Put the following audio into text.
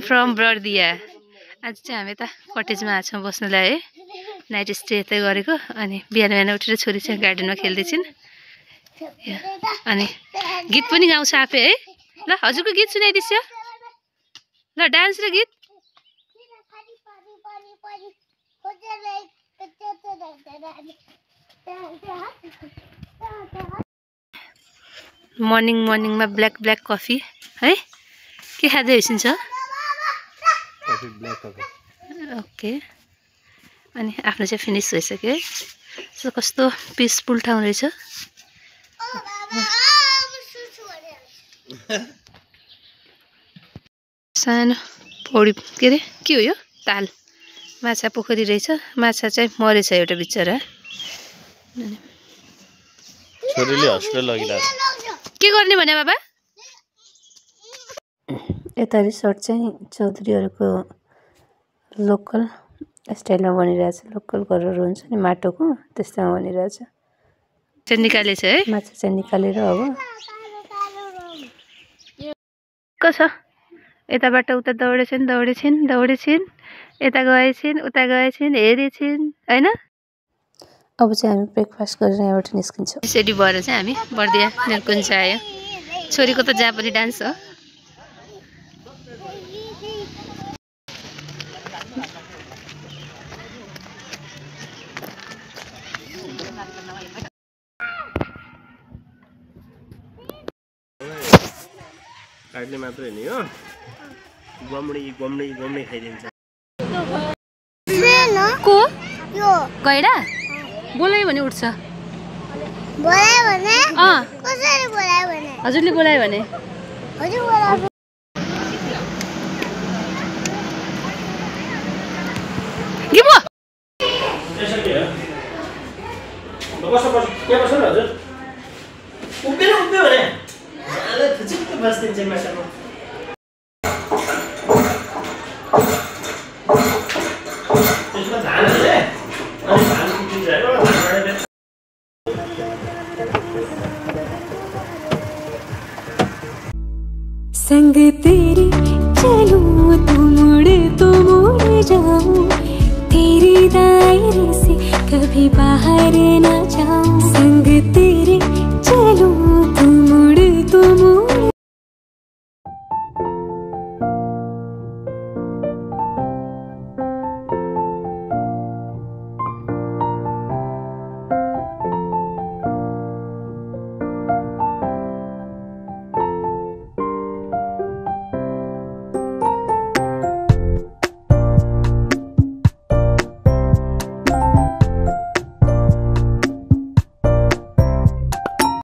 From Bardiya. आज चाहिँ हामी त कटेजमा आएको छौँ बस्नुलाई है। नाइट स्टे यतै गरेको। अनि बिहान बिहान उठेर छोरी चाहिँ गार्डनमा खेल्दैछिन्। अनि गीत पनि गाउँछ आफै है। ल हजुरको गीत सुनाइदिस् यो। ल डान्स र गीत। मर्निङमा ब्ल्याक कफी है। के खाँदै हुनुहुन्छ? ओके। अनि आफ्नो चाहिँ फिनिस भइसक्यो है। सो कस्तो पिसफुल ठाउँ रहेछ। सानो पौडी के अरे के हो यो? ताल माछा पोखरी रहेछ। माछा चाहिँ मरेछ एउटा बिचरा। छोरीले हस्पिटल लगिरहेछ। के गर्ने भने बाबा? यता रिसोर्ट चाहिँ चौधरीहरूको लोकल स्टाइलमा बनिरहेछ। लोकल घरहरू हुन्छ नि माटोको, त्यस्तोमा बनिरहेछ। चाहिँ निकालेछ है। माछा चाहिँ निकालेर अब कसो यताबाट उता दौडेछिन् यता गएछिन् उता गएछिन् हेरेछिन् हैन। अब चाहिँ हामी ब्रेकफास्ट गरेर यहाँबाट निस्किन्छौँ। सेडी भएर चाहिँ हामी बर्दिया निरकुञ्ज आयो। छोरीको त जहाँ पनि डान्स हो। काट्ने मात्र हैन यो गम्डी खाइदिन्छ। को यो गैडा बोलायो भने उठ्छ। बोलायो भने कसरी बोलायो भने? हजुरले बोलायो भने हजुर बोलायो। गिबो बस्छ के बस्छ न हजुर? उभियो भने अले फुचिक बस्दिन्छ माछामा। त्यसमा धान हाले अनि धान कुटिन्छ हैन। धानबाट संग तेरे चलूं तो मुड़ जाऊं। तेरे दायरे से कभी बाहर ना जाऊं। संग तेरे